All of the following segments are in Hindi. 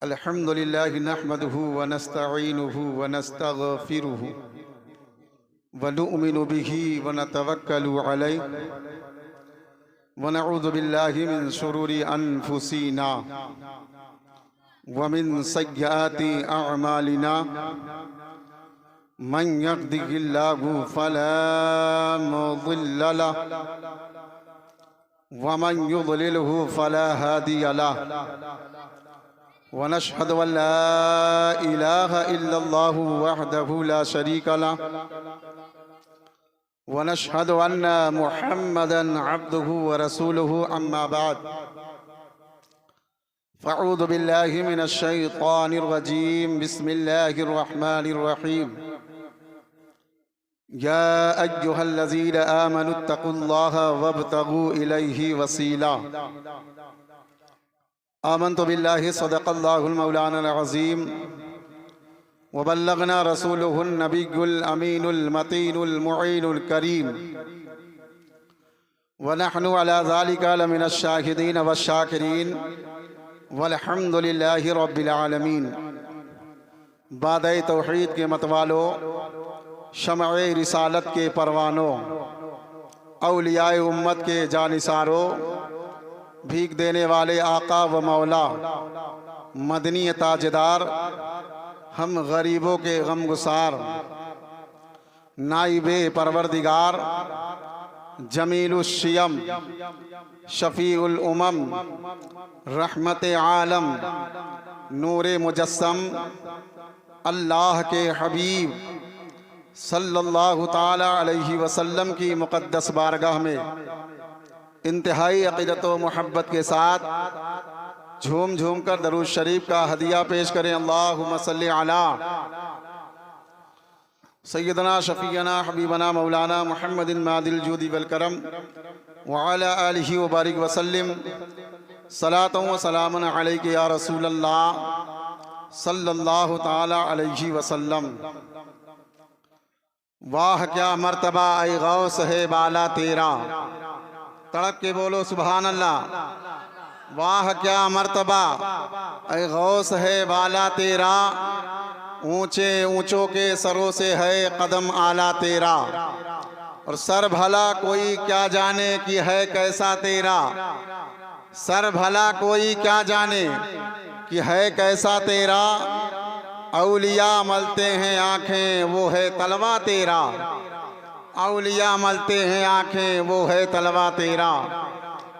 अल्हम्दुलिल्लाहि नहमदुहु व नस्तईनुहु व नस्तगफिरुहु व नु'मिनु बिही व नतवक्कलु अलैहि व नऊज़ु बिल्लाहि मिन शुरूरि अनफुसिना व मिन सय्यिआति अअमालिना मन यहदिहिल्लाहु फला मुज़िल्ल लहु व मन युज़लिलहु फला हादिय लहु व नशहदु अन ला इलाहा इल्लल्लाहु वहदहु ला शरीक लहु व नशहदु अन्ना मुहम्मदन अब्दुहु व रसूलुहु अम्मा बाद फ़अऊज़ु बिल्लाहि मिनश शैतानिर रजीम बिस्मिल्लाहिर रहमानिर रहीम या अय्युहल्लज़ीना आमनुत्तक़ुल्लाहा वब्तगू इलैहि वसीला आमन्तु बिल्लाहि सदक़ल्लाहुल मौलानाल अज़ीम व बल्लगना रसूलुहुन नबियुल अमीनुल मतीनुल मुईनुल करीम व नहनु अला ज़ालिका लमिनश शाहिदीन व शाकिरीन वल्हम्दुलिल्लाहि रब्बिल आलमीन। बादए तौहीद के मतवालों, शमए रिसालत के परवानों, औलियाए उम्मत के जानिसारों, भीख देने वाले आका व मौला मदनी ताजदार, हम गरीबों के गमगुसार, नाइबे परवरदिगार, जमीलुश्शियम, शफीउल उमम, रहमते आलम, नूरे मुजस्सम, अल्लाह के हबीब सल्लल्लाहु ताला अलैहि वसल्लम की मुक़द्दस बारगाह में इंतहाई अक़ीदत व मोहब्बत के साथ झूम झूम कर दरूद शरीफ का हदिया पेश करें। अल्लाहुम्मा सल्ली अला सय्यदना शफ़ीअना हबीबना मौलाना मुहम्मदिन मादिल जूदी वल करम व अला आलिहि व बारिक वसल्लिम सलातु व सलामुन अलैका या रसूलल्लाह सल्लल्लाहु ताला अलैहि वसल्लम। वाह क्या मर्तबा ऐ गौस है बाला तेरा, तड़प के बोलो सुभान अल्लाह। वाह क्या मर्तबा ऐ गौस है बाला तेरा, ऊंचे ऊंचों के सरों से है कदम आला तेरा। और सर भला कोई क्या जाने कि है कैसा तेरा, सर भला कोई क्या जाने कि है कैसा तेरा। औलिया मलते हैं आँखें वो है तलवा तेरा, औलिया मलते हैं आँखें वो है तलवा तेरा।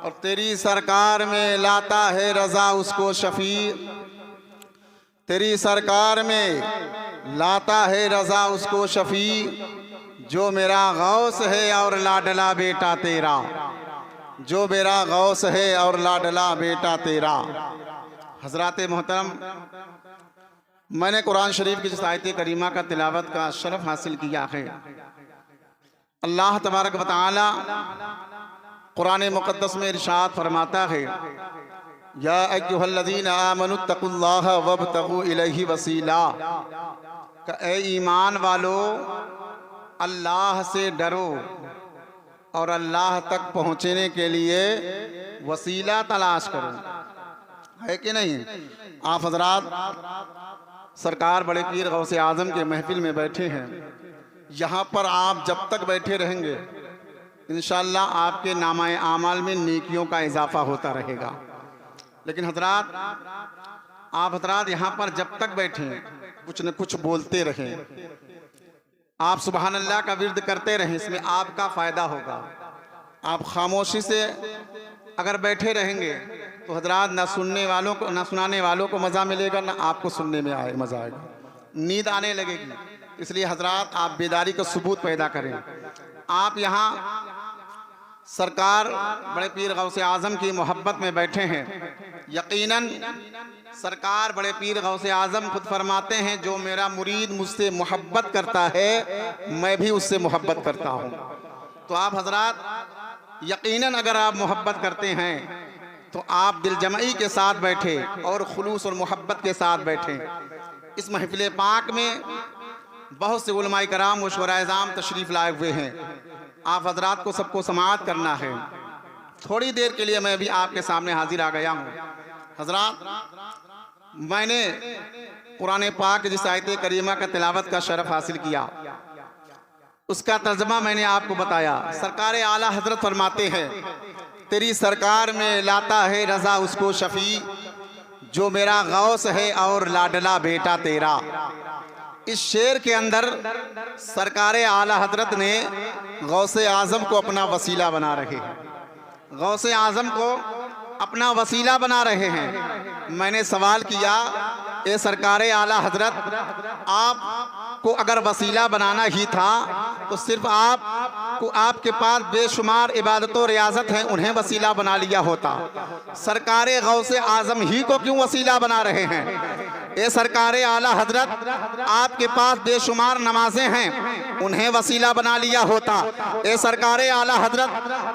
और तेरी सरकार में लाता है रज़ा उसको शफी, तेरी सरकार में लाता है रज़ा उसको शफी, जो मेरा गौस है और लाडला बेटा तेरा, जो मेरा गौस है और लाडला बेटा तेरा। हज़रात मोहतरम, मैंने कुरान शरीफ की जिस आयत करीमा का तिलावत का शरफ हासिल किया है, अल्लाह तबारक व तआला कुरान मुक़द्दस में इरशाद फरमाता है, या अय्युहल्लज़ीना आमनुत्तक़ुल्लाहा वब्तगू इलैहि वसीला, ए ईमान वालो अल्लाह से डरो और अल्लाह तक पहुँचने के लिए वसीला तलाश करो। है कि नहीं? आप हज़रात सरकार बड़े पीर गौसे आज़म के महफिल में बैठे हैं। यहाँ पर आप जब तक बैठे रहेंगे इंशाअल्लाह आपके नामाए आमाल में नेकियों का इजाफा होता रहेगा। लेकिन हज़रात, आप हज़रात यहाँ पर जब तक बैठे कुछ न कुछ बोलते रहें, आप सुबहान अल्लाह का विर्द करते रहें, इसमें आपका फ़ायदा होगा। आप खामोशी से अगर बैठे रहेंगे तो हज़रात ना सुनने वालों को, ना सुनाने वालों को मज़ा मिलेगा, ना आपको सुनने में मज़ा आएगा, नींद आने लगेगी। इसलिए हज़रात आप बेदारी का सबूत पैदा करें। आप यहाँ सरकार बड़े पीर गौसे आज़म की मोहब्बत में बैठे हैं। यकीनन सरकार बड़े पीर गौसे आज़म खुद फरमाते हैं, जो मेरा मुरीद मुझसे मोहब्बत करता है मैं भी उससे मोहब्बत करता हूँ। तो आप हज़रात यकीनन अगर आप मोहब्बत करते हैं तो आप दिल जमई के साथ बैठे और खुलूस और मोहब्बत के साथ बैठे। इस महफिल पाक में बहुत से उलमाए कराम व शुरा इज़ाम तशरीफ़ लाए हुए हैं। आप हज़रात को सबको समाअत करना है। थोड़ी देर के लिए मैं भी आपके सामने हाजिर आ गया हूँ। हज़रात, मैंने कुरान पाक जिस आयत करीमा का तिलावत का शरफ हासिल किया, उसका तर्जमा मैंने आपको बताया। सरकार आला हजरत फरमाते हैं, तेरी सरकार में लाता है रजा उसको शफी, जो मेरा गौस है और लाडला बेटा तेरा। इस शेर के अंदर सरकार आला हजरत ने गौसे आज़म को अपना वसीला बना रहे हैं, गौसे आज़म को अपना वसीला बना रहे हैं। मैंने सवाल किया, ए सरकार आला हजरत, आपको अगर वसीला बनाना ही था तो सिर्फ आपको, आपके पास बेशुमार इबादत और रियाजत हैं, उन्हें वसीला बना लिया होता। सरकार गौसे आज़म ही को क्यों वसीला बना रहे हैं? ए सरकार आला हजरत, आपके पास बेशुमार नमाजें हैं, उन्हें वसीला बना लिया होता। ए सरकार आला हजरत,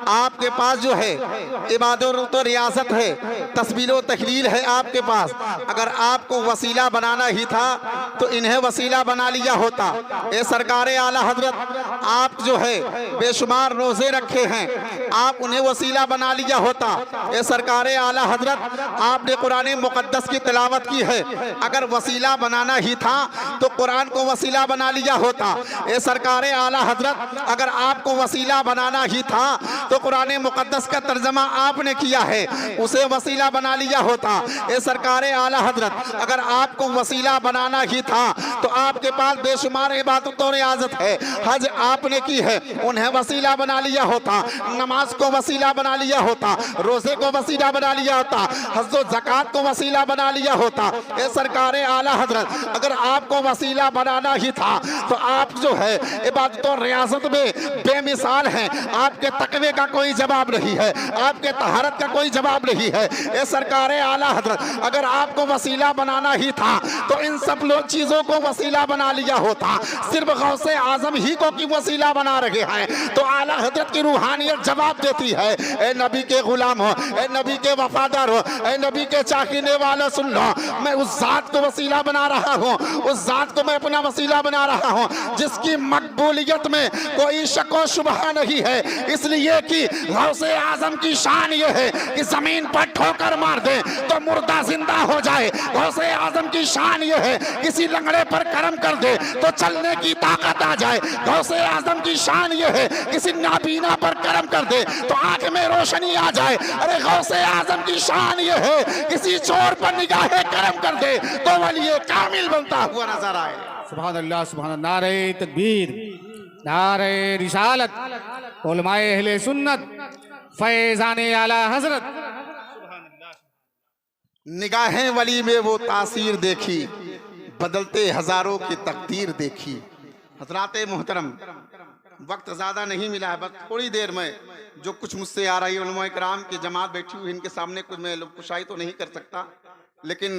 आपके पास जो है इबादत और रियासत है, तस्बीह व तहलील है आपके पास, अगर आपको वसीला बनाना ही था तो इन्हें वसीला बना लिया होता। ए सरकार आला हजरत, आप जो है बेशुमार रोजे रखे हैं, आप उन्हें वसीला बना लिया होता। ए सरकार आला हजरत, आपने कुरान मुकद्दस की तिलावत की है, अगर वसीला बनाना ही था तो कुरान को वसीला बना लिया होता। ए सरकार आला हजरत, अगर आपको वसीला बनाना ही था तो कुरान मुकद्दस का तर्जमा आपने किया है, उसे वसीला बना लिया होता। ए सरकार आला हजरत, अगर आपको वसीला बनाना ही था तो आपके पास बेशुमार इबादत और रियाजत है, हज आपने की है, उन्हें वसीला बना लिया होता। नमाज को वसीला बना लिया होता, रोजे को वसीला बना लिया होता, हज व ज़कात को वसीला बना लिया होता। ए सरकार आला हजरत, अगर आपको वसीला बनाना ही था तो आप जो है इबादत और रियासत में बेमिसाल हैं, आपके तकवे का कोई जवाब नहीं है, आपके तहारत का कोई जवाब नहीं है। ए सरकार आला हजरत, अगर आपको वसीला बनाना ही था तो इन सब लोग चीजों को वसीला बना लिया होता, सिर्फ गौसे आजम ही को की वसीला बना रहे हैं। तो आला हजरत की रूहानियत जवाब देती है, ए नबी के गुलाम हो, ए नबी के वफादार हो, ए नबी के चाहने वाले सुन लो, मैं उस जात को वसीला बना रहा हूँ, उस जात को मैं अपना वसीला बना रहा हूँ जिसकी मकबूलियत में कोई शक व शुबहा नहीं है। इसलिए कि गौसे आजम की शान ये है कि जमीन पर ठोकर मार दे तो मुर्दा जिंदा हो जाए। गौसे आजम की शान ये है किसी लंगड़े पर करम कर दे तो चलने की ताकत आ जाए। गौसे आजम की शान ये है किसी नाबीना पर करम कर दे तो आंख में रोशनी आ जाए। अरे गौसे आजम की शान ये है किसी चोर पर निगाहे करम कर दे तो वली कामिल बनता हुआ नजर आए। सुभान अल्लाह, सुभान अल्लाह। नारे तकबीर, नारे रिसालत, उलमाए अहले सुन्नत, फैज़ाने आला हजरत। निगाहें वली में वो तासीर देखी, बदलते हजारों की तकदीर देखी। हजराते मोहतरम, वक्त ज़्यादा नहीं मिला है, बस थोड़ी देर में जो कुछ मुझसे आ रही उलमाए कराम की जमात बैठी हुई, इनके सामने कुछ मैं कुशाई तो नहीं कर सकता, लेकिन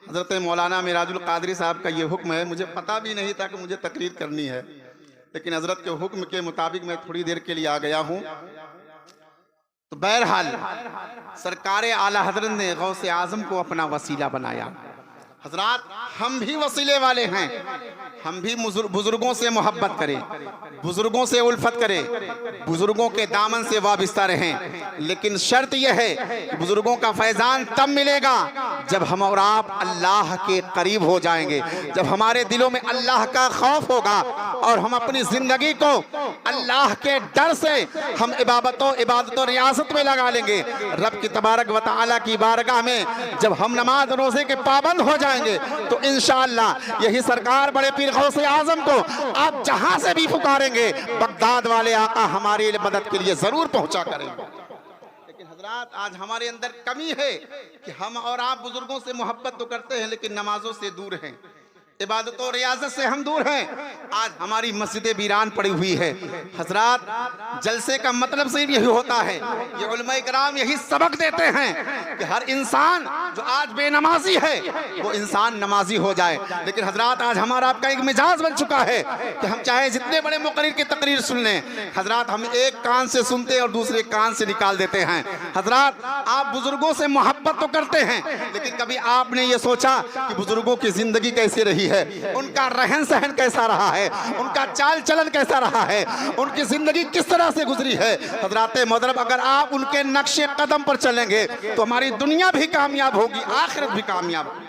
हजरत मौलाना मिराजुल कादरी साहब का ये हुक्म है, मुझे पता भी नहीं था कि मुझे तकरीर करनी है, लेकिन हजरत के हुक्म के मुताबिक मैं थोड़ी देर के लिए आ गया हूँ। तो बहरहाल सरकार आला हजरत ने गौसे आजम को अपना वसीला बनाया। हजरात, हम भी वसीले वाले हैं, हम भी बुजुर्गों से मोहब्बत करें, बुजुर्गों से उल्फत करें, बुजुर्गों के दामन से वाबस्ता रहें, लेकिन शर्त यह है कि बुजुर्गों का फैजान तब मिलेगा जब हम और आप अल्लाह के करीब हो जाएंगे, जब हमारे दिलों में अल्लाह का खौफ होगा और हम अपनी जिंदगी को अल्लाह के डर से हम इबादत और रियासत में लगा लेंगे। रब की तबारक व तआला की बारगाह में जब हम नमाज रोजे के पाबंद हो जाएंगे तो इंशाअल्लाह यही सरकार बड़े पीर गौसे आजम को आप जहां से भी पुकारेंगे, बगदाद वाले आका हमारी मदद के लिए जरूर पहुंचा करेंगे। लेकिन हजरात, आज हमारे अंदर कमी है कि हम और आप बुजुर्गों से मोहब्बत तो करते हैं लेकिन नमाजों से दूर हैं, इबादत और रियाजत से हम दूर हैं। आज हमारी मस्जिदें वीरान पड़ी हुई है। हजरात, जलसे का मतलब सिर्फ यही होता है, ये उलमाए कराम यही सबक देते हैं कि हर इंसान जो आज बेनमाजी है वो इंसान नमाजी हो जाए। लेकिन हजरात, आज हमारा आपका एक मिजाज बन चुका है कि हम चाहे जितने बड़े मुकर्रिर की तकरीर सुन लें, हजरात हम एक कान से सुनते और दूसरे कान से निकाल देते हैं। हजरात, आप बुजुर्गों से मोहब्बत तो करते हैं, लेकिन कभी आपने ये सोचा कि बुजुर्गों की जिंदगी कैसी रही है, उनका रहन सहन कैसा रहा है, उनका चाल चलन कैसा रहा है, उनकी जिंदगी किस तरह से गुजरी है। हजराते मोहतरम, अगर आप उनके नक्शे कदम पर चलेंगे तो हमारी दुनिया भी कामयाब होगी, आखिरत भी कामयाब होगी।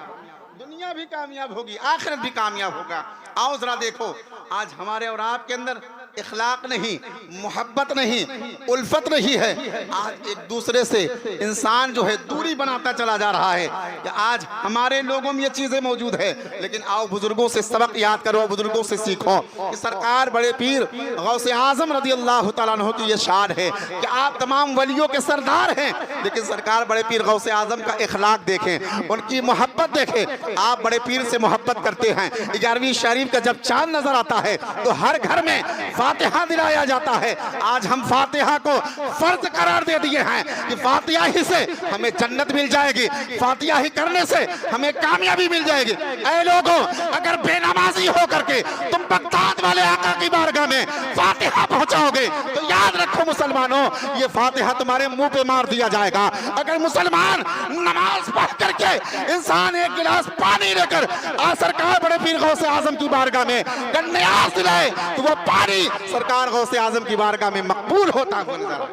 दुनिया भी कामयाब होगी, आखिरत भी कामयाब होगा। आओ जरा देखो, आज हमारे और आपके अंदर इखलाक नहीं, मोहब्बत नहीं, उल्फत नहीं है। आज एक दूसरे से इंसान जो है दूरी बनाता चला जा रहा है। कि आज हमारे लोगों में ये चीजें मौजूद है, लेकिन आओ बुजुर्गों से सबक याद करो, बुजुर्गों से सीखो। कि सरकार बड़े पीर गौसे आजम रज़ी अल्लाह तआला अन्हु की ये शान है कि आप तमाम वलियों के सरदार हैं, लेकिन सरकार बड़े पीर गौसे आजम का इखलाक देखें, उनकी मोहब्बत देखें। आप बड़े पीर से मोहब्बत करते हैं। 11वीं शरीफ का जब चांद नजर आता है तो हर घर में फातिहा दिलाया जाता है। आज हम फातिहा को फर्ज करार दे दिए हैं कि फातिहा ही से हमें जन्नत मिल जाएगी, फातिहा ही करने से हमें कामयाबी मिल जाएगी। ऐ लोगों, अगर बेनमाजी हो करके तुम बगदाद वाले आका की बारगाह में फातिहा पहुंचाओगे तो याद रखो मुसलमानों, ये फातिहा तुम्हारे मुंह पे मार दिया जाएगा। अगर मुसलमान नमाज पढ़ करके इंसान एक गिलास पानी लेकर सरकार बड़े पीर गौसे आजम की बारगाह में न्यास दिलाए तो वो पानी सरकार गौसे आजम की बारगाह में मकबूल होता हुआ नजर आए।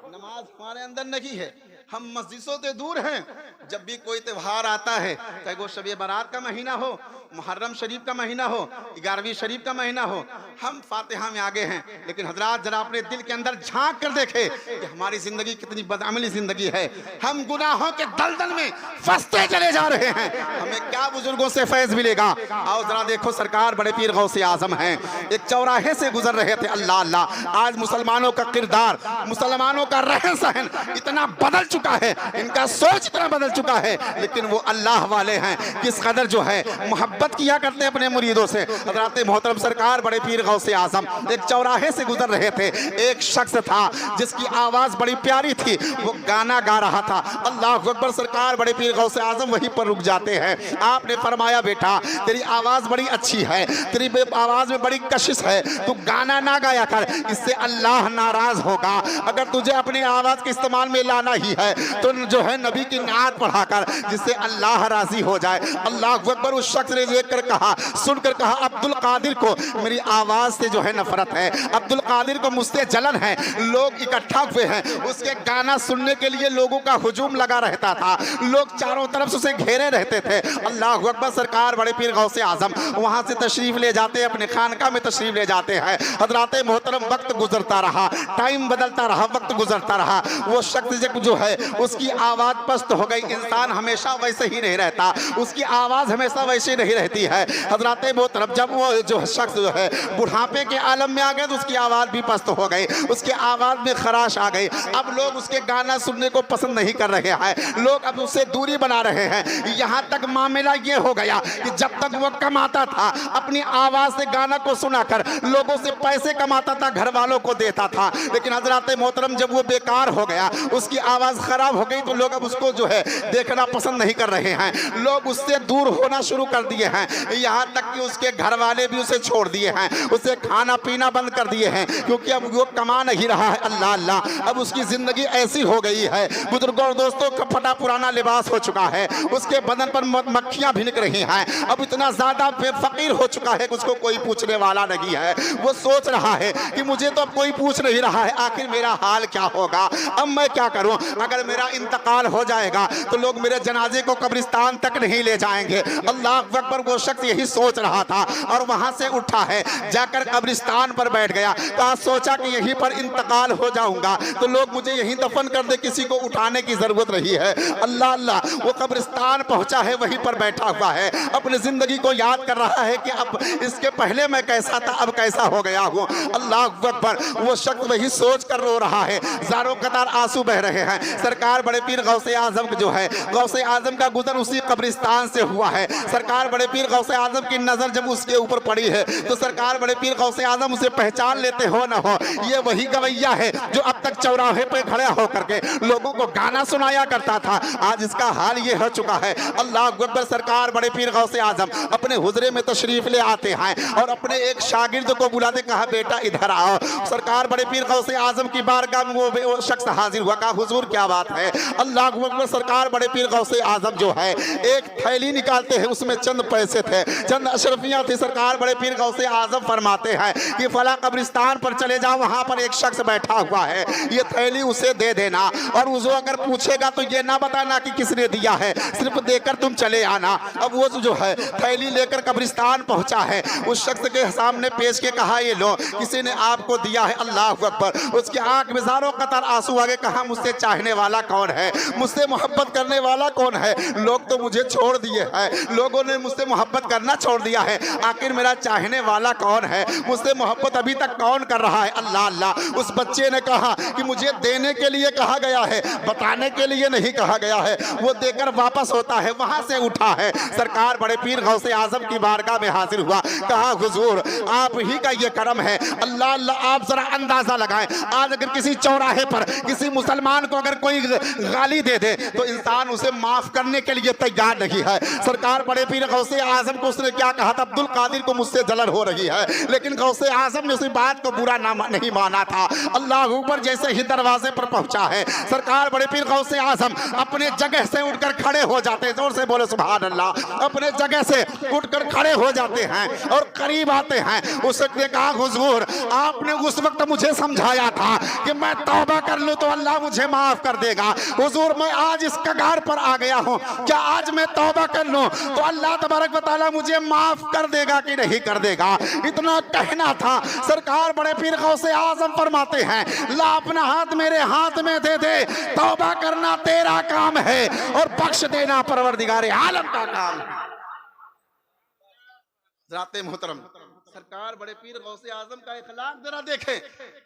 नमाज हमारे अंदर नहीं है, हम मस्जिदों से दूर हैं। जब भी कोई त्योहार आता है, चाहे वो शब बारात का महीना हो, मुहर्रम शरीफ का महीना हो, 11वीं शरीफ का महीना हो, हम फातिहा में आगे हैं। लेकिन हजरात जरा अपने दिल के अंदर झांक कर देखे कि हमारी जिंदगी कितनी बदअमली जिंदगी है। हम गुनाहों के दलदल में फंसते चले जा रहे हैं। हमें क्या बुजुर्गों से फैज मिलेगा? आओ जरा देखो, सरकार बड़े पीर गौसे आजम हैं, एक चौराहे से गुजर रहे थे। अल्लाह अल्लाह, आज मुसलमानों का किरदार, मुसलमानों का रहन सहन इतना बदल चुका है, इनका सोच इतना बदल चुका है, लेकिन वो अल्लाह वाले हैं। किस कदर जो है मोहब्बत किया करते हैं अपने मुरीदों से। हज़रत मोहतरम सरकार बड़े पीर गौसे आजम एक चौराहे से गुजर रहे थे। एक शख्स था जिसकी आवाज बड़ी प्यारी थी, वो गाना गा रहा था। अल्लाह अकबर, सरकार बड़े पीर गौसे आजम वहीं पर रुक जाते हैं। आपने फरमाया, बेटा तेरी आवाज बड़ी अच्छी है, तेरी आवाज में बड़ी कशिश है, तू गाना ना गाया कर, इससे अल्लाह नाराज होगा। अगर तुझे अपनी आवाज के इस्तेमाल में लाना ही है तो जो है नबी की नात पढ़ाकर, जिससे अल्लाह राजी हो जाए। अल्लाह अकबर। उस शख्स ने देखकर कहा, सुनकर कहा, अब्दुल कादिर को मेरी आवाज से जो है नफरत है, अब्दुल कादिर को मुझसे जलन है। लोग इकट्ठा हुए हैं, उसके गाना सुनने के लिए लोगों का हुजूम लगा रहता था, लोग चारों तरफ से उसे घेरे रहते थे। अल्लाह अकबर। सरकार बड़े पीर गौसे आजम वहां से तशरीफ ले जाते हैं, अपने खानका में तशरीफ ले जाते हैं। हजरात मोहतरम, वक्त गुजरता रहा, टाइम बदलता रहा, वक्त गुजरता रहा। वो शख्स जो है उसकी आवाज पस्त हो गई। इंसान हमेशा वैसे ही नहीं रहता, उसकी आवाज हमेशा वैसे नहीं रहती है। हजरात मोहतरम, जब वो जो शख्स जो है बुढ़ापे के आलम में आ गए तो उसकी आवाज भी पस्त हो गई, उसके आवाज में खराश आ गई। अब लोग उसके गाना सुनने को पसंद नहीं कर रहे हैं, लोग अब उससे दूरी बना रहे हैं। यहाँ तक मामला ये हो गया कि जब तक वो कमाता था, अपनी आवाज से गाना को सुनाकर लोगों से पैसे कमाता था, घर वालों को देता था। लेकिन हजरात मोहतरम, जब वो बेकार हो गया, उसकी आवाज खराब हो गई, तो लोग अब उसको जो है देखना पसंद नहीं कर रहे हैं, लोग उससे दूर होना शुरू कर दिए हैं। यहाँ तक कि उसके घर वाले भी उसे छोड़ दिए हैं, उसे खाना पीना बंद कर दिए हैं, क्योंकि अब वो कमा नहीं रहा है। अल्लाह अल्लाह, अब उसकी जिंदगी ऐसी हो गई है, बुजुर्गों और दोस्तों, का फटा पुराना लिबास हो चुका है, उसके बदन पर मक्खियां भिनक रही हैं। अब इतना ज्यादा फकीर हो चुका है कि उसको कोई पूछने वाला नहीं है। वो सोच रहा है कि मुझे तो अब कोई पूछ नहीं रहा है, आखिर मेरा हाल क्या होगा, अब मैं क्या करूं? अगर मेरा इंतकाल हो जाएगा तो लोग मेरे जनाजे को कब्रिस्तान तक नहीं ले जाएंगे। अल्लाह अकबर। वो शख्स यही सोच रहा था और वहां से उठा है, जाकर कब्रिस्तान पर बैठ गया। तो आज सोचा कि यहीं पर इंतकाल हो जाऊंगा तो लोग मुझे यहीं दफन कर दे, किसी को उठाने की जरूरत नहीं है। अल्लाह अल्लाह, वो कब्रिस्तान पहुंचा है, वहीं पर बैठा हुआ है, अपनी जिंदगी को याद कर रहा है कि अब इसके पहले मैं कैसा था, अब कैसा हो गया हूँ। अल्लाह अकबर। वो शख्स वही सोच कर रो रहा है, ज़ारो कतार आंसू बह रहे हैं। सरकार बड़े पीर गौसे आजम जो है, गौसे आजम का गुजर उसी कब्रिस्तान से हुआ है। सरकार बड़े पीर गौसे आजम की नजर जब उसके ऊपर पड़ी है तो सरकार बड़े पीर गौसे आजम उसे पहचान लेते हो ना हो, ये वही गवैया है जो अब तक चौराहे पे खड़ा होकर के लोगों को गाना सुनाया करता था। आज इसका हाल ये हो चुका है। अल्लाह अकबर। सरकार बड़े पीर गौसे आजम अपने हुजरे में तशरीफ ले आते हैं और अपने एक शागिर्द को बुलाते, कहा बेटा इधर आओ। सरकार बड़े पीर गौसे आजम की बारगाह में वो शख्स हाजिर हुआ, कहा हुजूर क्या बात है। अल्लाह अकबर। सरकार बड़े पीर गौसे आजम जो है एक थैली निकालते हैं, उसमें चंद पैसे थे, चंद अशरफियां थी। सरकार बड़े पीर गौसे आजम फरमाते हैं कि फला कब्रिस्तान पर चले जाओ, वहां पर एक शख्स बैठा हुआ है, ये थैली उसे दे देना, और वो अगर पूछेगा तो ये ना बताना कि किसने दिया है, सिर्फ देकर तुम चले आना। अब वो जो है थैली लेकर कब्रिस्तान पहुंचा है, उस शख्स के सामने पेश के कहा ये लो, किसी ने आपको दिया है। अल्लाह अकबर। उसकी आंख में ज़ारों कतर आंसू आगे। कहा मुझसे चाहने वाला कौन है, मुझसे मोहब्बत करने वाला कौन है? लोग तो मुझे छोड़ दिए हैं, लोगों ने मुझसे मोहब्बत करना छोड़ दिया है, आखिर मेरा चाहने वाला कौन है? मुझसे मोहब्बत अभी तक कौन कर रहा है? अल्लाह अल्लाह। उस बच्चे ने कहा कि मुझे देने के लिए कहा गया है, बताने के लिए नहीं कहा गया है। वो देकर वापस होता है, वहां से उठा है, सरकार बड़े पीर गौसे आजम की बारगाह में हाजिर हुआ। कहा हुजूर आप ही का ये करम है। अल्लाह अल्लाह। आप जरा अंदाजा लगाएं, आज अगर किसी चौराहे पर किसी मुसलमान को अगर कोई गाली दे दे तो इंसान उसे माफ करने के लिए तैयार नहीं है। सरकार बड़े पीर गौसे आजम को उसने क्या कहा था? अब्दुल कादिर को मुझसे जलन हो रही है, लेकिन गौसे आजम ने उस बात को बुरा नहीं माना था। अल्लाह ऊपर जैसे ही दरवाजे पर पहुंचा है, सरकार बड़े पीर गौसे आजम अपने जगह से उठकर खड़े हो जाते हैं। जोर से बोले सुभान अल्लाह। अपने जगह से उठकर खड़े हो जाते हैं और करीब आते हैं। उस वक्त ने कहा हुजूर आपने उस वक्त मुझे समझाया था कि मैं तौबा कर लूं तो अल्लाह मुझे माफ कर देगा। हुजूर मैं आज इस कगार पर आ गया हूं, क्या आज मैं तौबा कर लूं तो अल्लाह तबारक व तआला मुझे माफ कर देगा कि नहीं कर देगा? इतना कहना था। सरकार बड़े पीर गौसे आजम फरमाते हैं ला अपना हाथ मेरे हाथ में दे दे, तौबा करना तेरा काम है और बख्श देना परवरदिगारे आलम का काम है। हज़रात मोहतरम, सरकार बड़े पीर गौसे आजम का इखलाक जरा देखें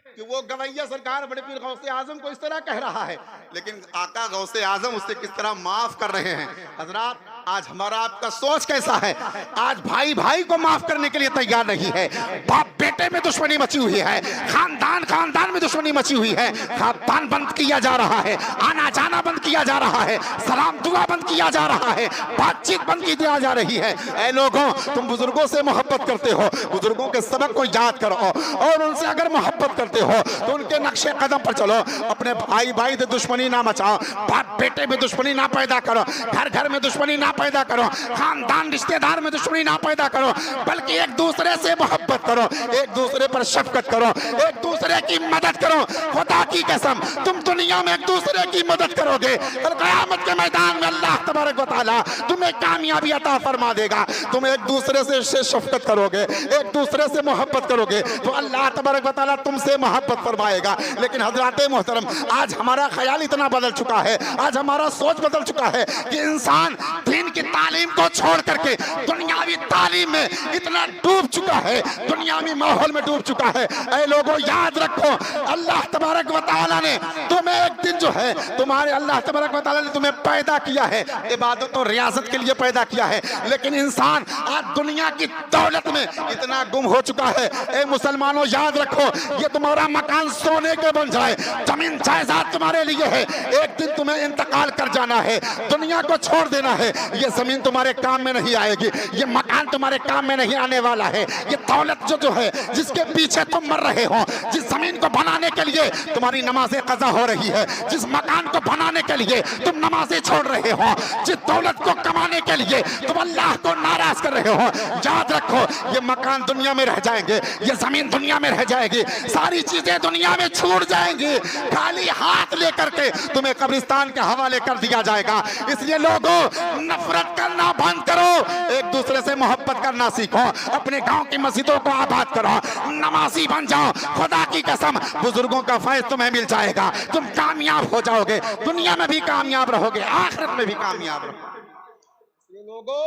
कि वो गवैया सरकार बड़े पीर गौसे आजम को इस तरह कह रहा है, लेकिन आका गौसे आजम उससे किस तरह माफ कर रहे हैं। हजरात आज हमारा आपका सोच कैसा है? आज भाई भाई को माफ करने के लिए तैयार नहीं है, बाप बेटे में दुश्मनी मची हुई है, खानदान खानदान में दुश्मनी मची हुई है, खानदान बंद किया जा रहा है, आना जाना बंद किया जा रहा है, सलाम दुआ बंद किया जा रहा है, बातचीत बंद की जा रही है। ऐ लोगों, तुम बुजुर्गों से मोहब्बत करते हो, बुजुर्गों के सबक को याद करो और उनसे अगर मोहब्बत करते हो तो उनके नक्शे कदम पर चलो। अपने भाई भाई से दुश्मनी ना मचाओ, बाप बेटे में दुश्मनी ना पैदा करो, घर घर में दुश्मनी ना पैदा करो, खानदान रिश्तेदार में दुश्मनी ना पैदा करो, बल्कि एक दूसरे से मोहब्बत करो, एक दूसरे पर शफकत करो, एक दूसरे की मदद करो। खुदा की कसम तुम दुनिया में एक दूसरे की मदद करोगे और क़यामत के मैदान में अल्लाह तबारक व तआला तुम्हें कामयाबी अता फरमा देगा। तुम एक दूसरे से शफकत करोगे, एक दूसरे से मोहब्बत करोगे तो अल्लाह तबारक व तआला तुमसे मोहब्बत फरमाएगा। लेकिन हज़रात मोहतरम, आज हमारा ख्याल इतना बदल चुका है, आज हमारा सोच बदल चुका है कि इंसान दीन की तालीम को छोड़ करके दुनियावी तालीम में इतना डूब चुका है, दुनियावी माहौल में डूब चुका है। ऐ लोगों, याद रखो अल्लाह तबारक व तआला ने तुम्हें एक दिन जो है तुम्हारे अल्लाह तबारक व तआला ने तुम्हें पैदा किया है, इबादत और रियाजत के लिए पैदा किया है, लेकिन इंसान आज दुनिया की दौलत में इतना गुम हो चुका है। ए मुसलमानों, याद रखो ये तुम्हारा मकान सोने के बन जाए, जमीन जायदाद तुम्हारे लिए है, एक दिन तुम्हें इंतकाल कर जाना है, दुनिया को छोड़ देना है। ये जमीन तुम्हारे काम में नहीं आएगी, ये मकान तुम्हारे काम में नहीं आने वाला है। ये दौलत जो है जिसके पीछे तुम मर रहे हो, जिस जमीन को बनाने के लिए तुम्हारी नमाजें कज़ा हो रही है, जिस मकान को बनाने के लिए तुम नमाजें छोड़ रहे हो, जिस दौलत को कमाने के लिए तुम अल्लाह को नाराज कर रहे हो, याद रखो ये मकान दुनिया में रह जाएंगे, ये जमीन दुनिया में रह जाएगी, सारी चीजें दुनिया में छूट जाएंगी, खाली हाथ लेकर के तुम्हें कब्रिस्तान के हवाले कर दिया जाएगा। इसलिए लोगों, नफरत करना बंद करो, एक दूसरे से मोहब्बत करना सीखो, अपने गांव की मस्जिदों को आबाद करो, नमाजी बन जाओ। खुदा की कसम बुजुर्गों का फैज़ तुम्हें मिल जाएगा, तुम कामयाब हो जाओगे, दुनिया में भी कामयाब रहोगे, आखिरत में भी कामयाब रहोगे। लोगों,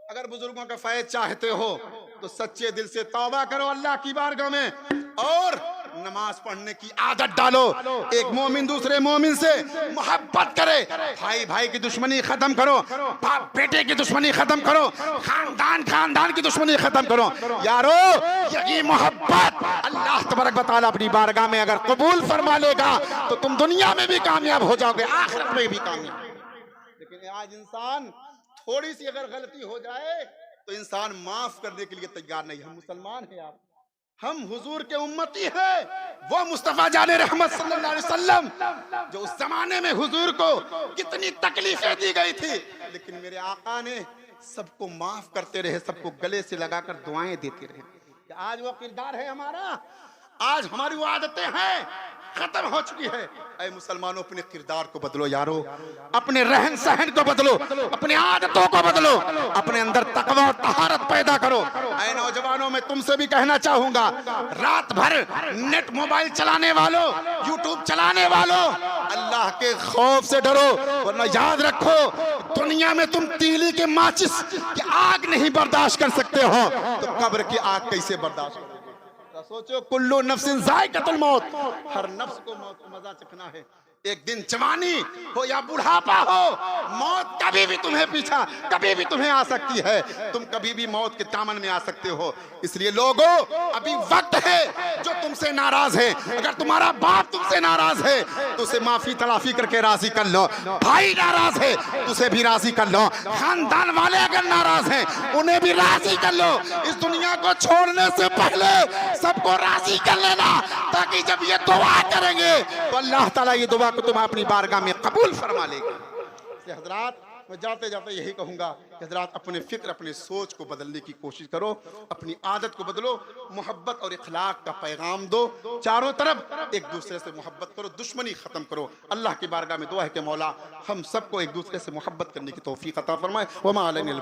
अगर बुजुर्गों का फैज़ चाहते हो तो सच्चे दिल से तौबा करो अल्लाह की बारगाह में और नमाज पढ़ने की आदत डालो। एक मोमिन दूसरे मोमिन से मोहब्बत करे, भाई भाई की दुश्मनी खत्म करो, बाप बेटे की दुश्मनी खत्म करो, खानदान खानदान की दुश्मनी खत्म करो। यारो, यही मोहब्बत अल्लाह तबारक व तआला अपनी बारगाह में अगर कबूल फरमा लेगा तो तुम दुनिया में भी कामयाब हो जाओगे, आखिरत में भी कामयाब। लेकिन आज इंसान थोड़ी सी अगर गलती हो जाए तो इंसान माफ करने के लिए तैयार नहीं है। मुसलमान है आप, हम हुजूर के उम्मती हैं। वो मुस्तफा जाने रहमत सल्लल्लाहु अलैहि वसल्लम जो उस जमाने में हुजूर को कितनी तकलीफें दी गई थी, लेकिन मेरे आका ने सबको माफ करते रहे, सबको गले से लगाकर दुआएं देते रहे। आज वो किरदार है हमारा, आज हमारी वो आदतें हैं, खत्म हो चुकी है। ऐ मुसलमानों, अपने किरदार को बदलो यारो, अपने रहन सहन को बदलो, अपने आदतों को बदलो, अपने अंदर तकवा और तहारत पैदा करो। ऐ नौजवानों, मैं तुमसे भी कहना चाहूंगा, रात भर नेट मोबाइल चलाने वालों, यूट्यूब चलाने वालों, अल्लाह के खौफ से डरो, वरना याद रखो दुनिया में तुम तीली के माचिस की आग नहीं बर्दाश्त कर सकते हो, तो कब्र की आग कैसे बर्दाश्त करोगे? सोचो, कुल्लू नफ्सिन जायकातुल मौत, हर नफ्स को मौत का मजा चखना है। एक दिन जवानी हो या बुढ़ापा हो, मौत कभी भी तुम्हें पीछा, कभी भी तुम्हें आ सकती है, तुम कभी भी मौत के दामन में आ सकते हो। इसलिए लोगों, अभी वक्त है, जो तुमसे नाराज है, अगर तुम्हारा बाप तुमसे नाराज है तो उसे माफी तलाफी करके राजी कर लो, भाई नाराज है तो उसे भी राजी कर लो, खानदान वाले अगर नाराज हैं उन्हें भी राजी कर लो। इस दुनिया को छोड़ने से पहले सबको राजी कर लेना, ताकि जब ये दुआ करेंगे तो अल्लाह ताला ये दुआ को तुम अपनी बारगाह में कबूल फरमा लेगा। हजरात, मैं जाते जाते यही कहूंगा कि हजरात, अपने फिक्र, अपने सोच को बदलने की कोशिश करो, अपनी आदत को बदलो, मोहब्बत और इखलाक का पैगाम दो, चारों तरफ एक दूसरे से मोहब्बत करो, दुश्मनी खत्म करो। अल्लाह की बारगाह में दुआ है कि मौला हम सबको एक दूसरे से मोहब्बत करने की तौफीक अता फरमाए। वमा अलैना